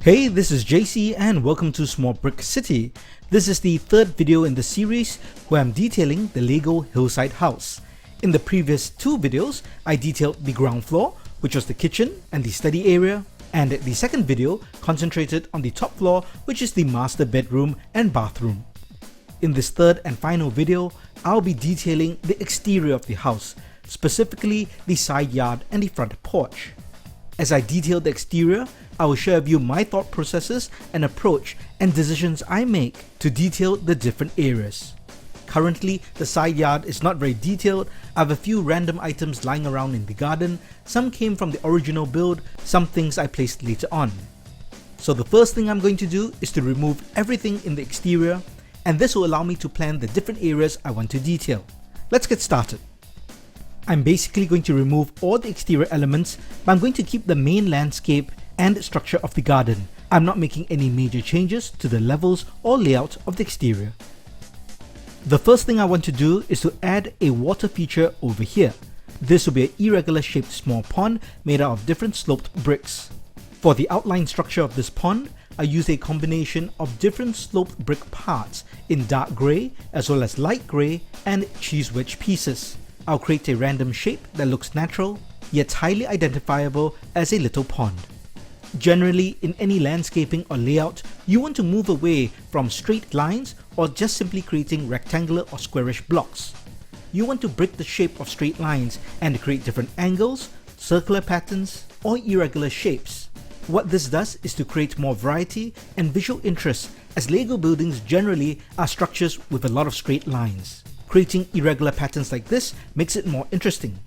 Hey, this is JC and welcome to Small Brick City. This is the third video in the series where I'm detailing the LEGO Hillside House. In the previous two videos, I detailed the ground floor, which was the kitchen and the study area, and the second video concentrated on the top floor, which is the master bedroom and bathroom. In this third and final video, I'll be detailing the exterior of the house, specifically the side yard and the front porch. As I detail the exterior, I will share with you my thought processes and approach and decisions I make to detail the different areas. Currently, the side yard is not very detailed. I have a few random items lying around in the garden. Some came from the original build, some things I placed later on. So the first thing I'm going to do is to remove everything in the exterior, and this will allow me to plan the different areas I want to detail. Let's get started. I'm basically going to remove all the exterior elements, but I'm going to keep the main landscape and structure of the garden. I'm not making any major changes to the levels or layout of the exterior. The first thing I want to do is to add a water feature over here. This will be an irregular shaped small pond made out of different sloped bricks. For the outline structure of this pond, I use a combination of different sloped brick parts in dark grey as well as light grey and cheese wedge pieces. I'll create a random shape that looks natural, yet highly identifiable as a little pond. Generally, in any landscaping or layout, you want to move away from straight lines or just simply creating rectangular or squarish blocks. You want to break the shape of straight lines and create different angles, circular patterns, or irregular shapes. What this does is to create more variety and visual interest, as LEGO buildings generally are structures with a lot of straight lines. Creating irregular patterns like this makes it more interesting.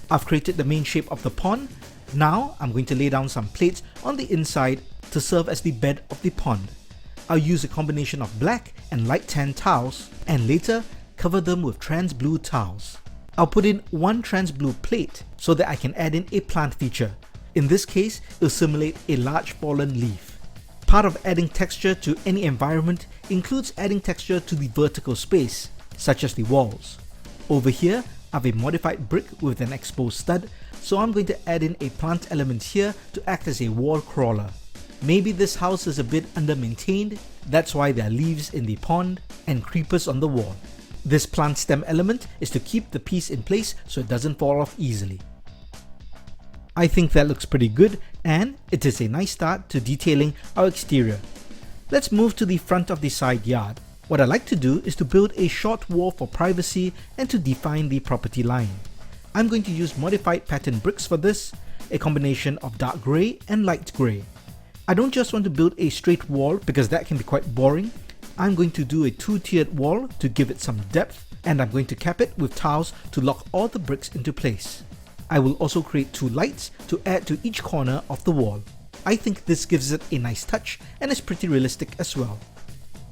I've created the main shape of the pond. Now I'm going to lay down some plates on the inside to serve as the bed of the pond. I'll use a combination of black and light tan tiles and later cover them with trans blue tiles. I'll put in one trans blue plate so that I can add in a plant feature. In this case, it'll simulate a large fallen leaf. Part of adding texture to any environment includes adding texture to the vertical space, such as the walls. Over here, I have a modified brick with an exposed stud, so I'm going to add in a plant element here to act as a wall crawler. Maybe this house is a bit under-maintained, that's why there are leaves in the pond and creepers on the wall. This plant stem element is to keep the piece in place so it doesn't fall off easily. I think that looks pretty good, and it is a nice start to detailing our exterior. Let's move to the front of the side yard. What I like to do is to build a short wall for privacy and to define the property line. I'm going to use modified pattern bricks for this, a combination of dark grey and light grey. I don't just want to build a straight wall because that can be quite boring. I'm going to do a two-tiered wall to give it some depth, and I'm going to cap it with tiles to lock all the bricks into place. I will also create two lights to add to each corner of the wall. I think this gives it a nice touch and is pretty realistic as well.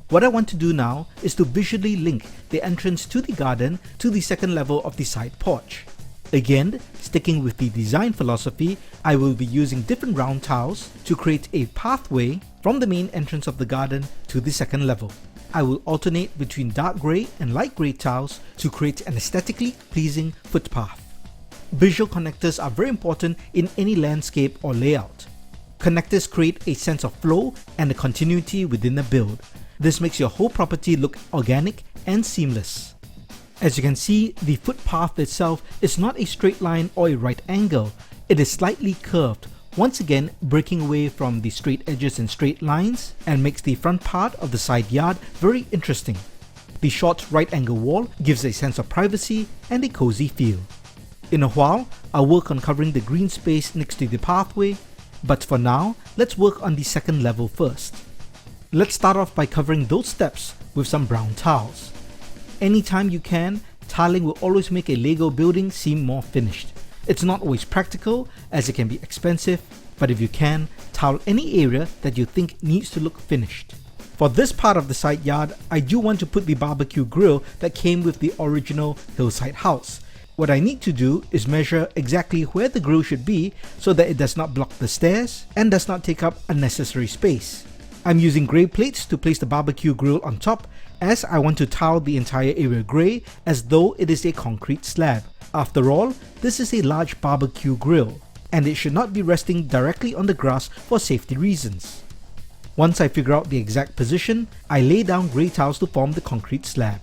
What I want to do now is to visually link the entrance to the garden to the second level of the side porch. Again, sticking with the design philosophy, I will be using different round tiles to create a pathway from the main entrance of the garden to the second level. I will alternate between dark grey and light grey tiles to create an aesthetically pleasing footpath. Visual connectors are very important in any landscape or layout. Connectors create a sense of flow and a continuity within the build. This makes your whole property look organic and seamless. As you can see, the footpath itself is not a straight line or a right angle. It is slightly curved, once again breaking away from the straight edges and straight lines, and makes the front part of the side yard very interesting. The short right angle wall gives a sense of privacy and a cozy feel. In a while, I'll work on covering the green space next to the pathway, but for now, let's work on the second level first. Let's start off by covering those steps with some brown tiles. Anytime you can, tiling will always make a LEGO building seem more finished. It's not always practical as it can be expensive, but if you can, tile any area that you think needs to look finished. For this part of the side yard, I do want to put the barbecue grill that came with the original Hillside House. What I need to do is measure exactly where the grill should be so that it does not block the stairs and does not take up unnecessary space. I'm using grey plates to place the barbecue grill on top, as I want to tile the entire area grey as though it is a concrete slab. After all, this is a large barbecue grill, and it should not be resting directly on the grass for safety reasons. Once I figure out the exact position, I lay down grey tiles to form the concrete slab.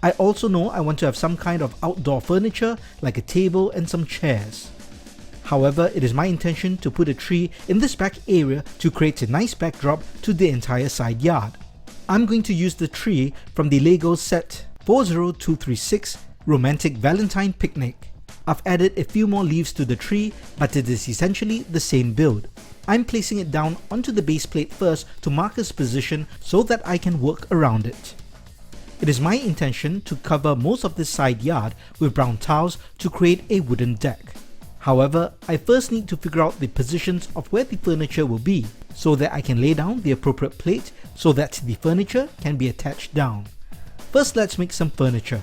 I also know I want to have some kind of outdoor furniture like a table and some chairs. However, it is my intention to put a tree in this back area to create a nice backdrop to the entire side yard. I'm going to use the tree from the LEGO set 40236 Romantic Valentine Picnic. I've added a few more leaves to the tree, but it is essentially the same build. I'm placing it down onto the base plate first to mark its position so that I can work around it. It is my intention to cover most of this side yard with brown tiles to create a wooden deck. However, I first need to figure out the positions of where the furniture will be so that I can lay down the appropriate plate so that the furniture can be attached down. First, let's make some furniture.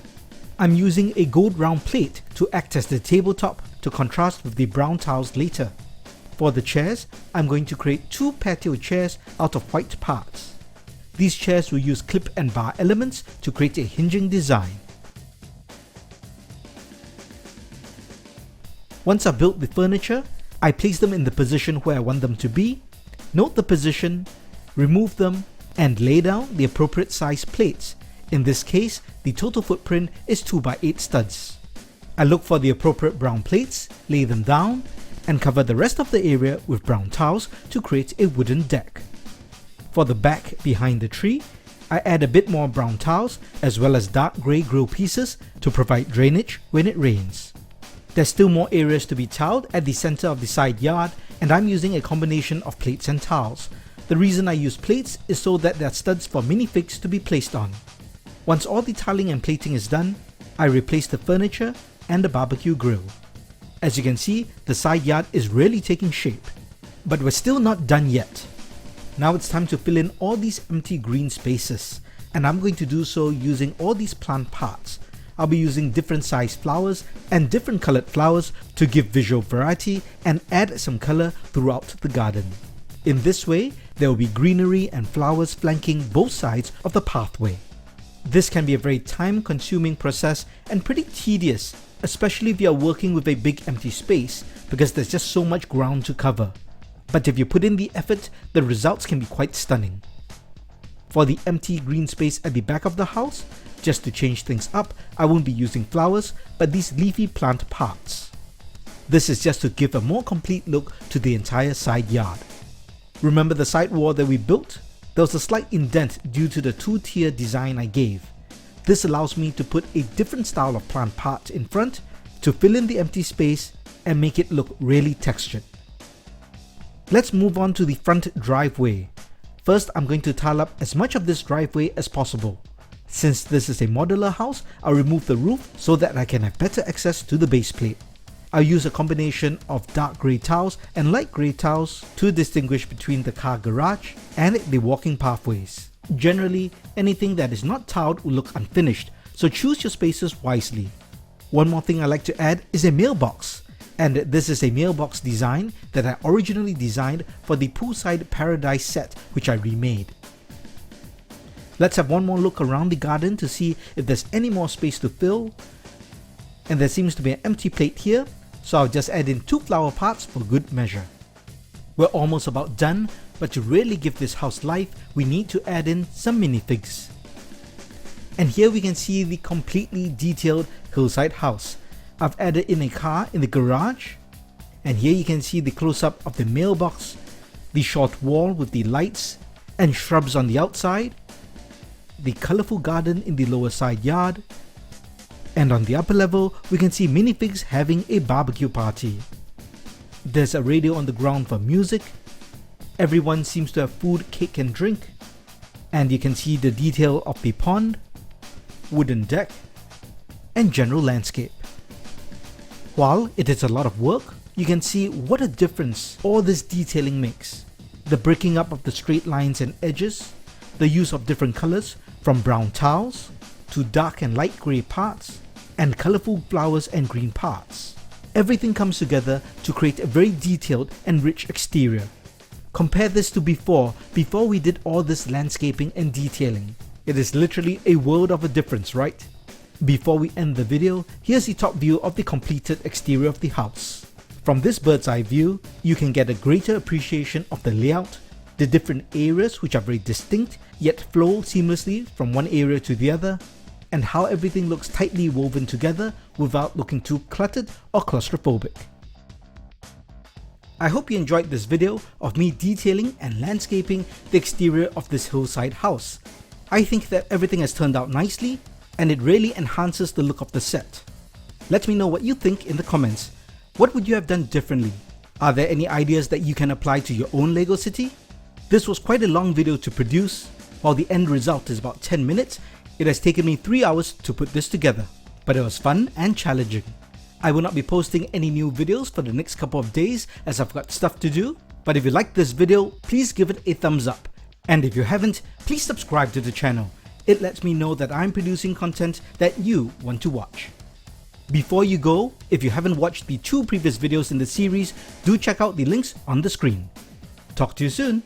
I'm using a gold round plate to act as the tabletop to contrast with the brown tiles later. For the chairs, I'm going to create two patio chairs out of white parts. These chairs will use clip and bar elements to create a hinging design. Once I've built the furniture, I place them in the position where I want them to be, note the position, remove them, and lay down the appropriate size plates. In this case, the total footprint is 2x8 studs. I look for the appropriate brown plates, lay them down, and cover the rest of the area with brown tiles to create a wooden deck. For the back behind the tree, I add a bit more brown tiles as well as dark grey grill pieces to provide drainage when it rains. There's still more areas to be tiled at the center of the side yard, and I'm using a combination of plates and tiles. The reason I use plates is so that there are studs for minifigs to be placed on. Once all the tiling and plating is done, I replace the furniture and the barbecue grill. As you can see, the side yard is really taking shape. But we're still not done yet. Now it's time to fill in all these empty green spaces, and I'm going to do so using all these plant parts. I'll be using different sized flowers and different colored flowers to give visual variety and add some color throughout the garden. In this way, there will be greenery and flowers flanking both sides of the pathway. This can be a very time-consuming process and pretty tedious, especially if you are working with a big empty space because there's just so much ground to cover. But if you put in the effort, the results can be quite stunning. For the empty green space at the back of the house, just to change things up, I won't be using flowers, but these leafy plant parts. This is just to give a more complete look to the entire side yard. Remember the side wall that we built? There was a slight indent due to the two-tier design I gave. This allows me to put a different style of plant part in front to fill in the empty space and make it look really textured. Let's move on to the front driveway. First, I'm going to tile up as much of this driveway as possible. Since this is a modular house, I'll remove the roof so that I can have better access to the base plate. I'll use a combination of dark grey tiles and light grey tiles to distinguish between the car garage and the walking pathways. Generally, anything that is not tiled will look unfinished, so choose your spaces wisely. One more thing I like to add is a mailbox. And this is a mailbox design that I originally designed for the Poolside Paradise set, which I remade. Let's have one more look around the garden to see if there's any more space to fill. And there seems to be an empty plate here, so I'll just add in 2 flower pots for good measure. We're almost about done, but to really give this house life, we need to add in some minifigs. And here we can see the completely detailed hillside house. I've added in a car in the garage, and here you can see the close-up of the mailbox, the short wall with the lights and shrubs on the outside, the colourful garden in the lower side yard, and on the upper level we can see minifigs having a barbecue party. There's a radio on the ground for music, everyone seems to have food, cake and drink, and you can see the detail of the pond, wooden deck, and general landscape. While it is a lot of work, you can see what a difference all this detailing makes. The breaking up of the straight lines and edges, the use of different colors from brown tiles to dark and light grey parts, and colourful flowers and green parts. Everything comes together to create a very detailed and rich exterior. Compare this to before we did all this landscaping and detailing. It is literally a world of a difference, right? Before we end the video, here's the top view of the completed exterior of the house. From this bird's eye view, you can get a greater appreciation of the layout, the different areas which are very distinct yet flow seamlessly from one area to the other, and how everything looks tightly woven together without looking too cluttered or claustrophobic. I hope you enjoyed this video of me detailing and landscaping the exterior of this hillside house. I think that everything has turned out nicely and it really enhances the look of the set. Let me know what you think in the comments. What would you have done differently? Are there any ideas that you can apply to your own LEGO city? This was quite a long video to produce. While the end result is about 10 minutes, it has taken me 3 hours to put this together. But it was fun and challenging. I will not be posting any new videos for the next couple of days as I've got stuff to do. But if you liked this video, please give it a thumbs up. And if you haven't, please subscribe to the channel. It lets me know that I'm producing content that you want to watch. Before you go, if you haven't watched the 2 previous videos in the series, do check out the links on the screen. Talk to you soon.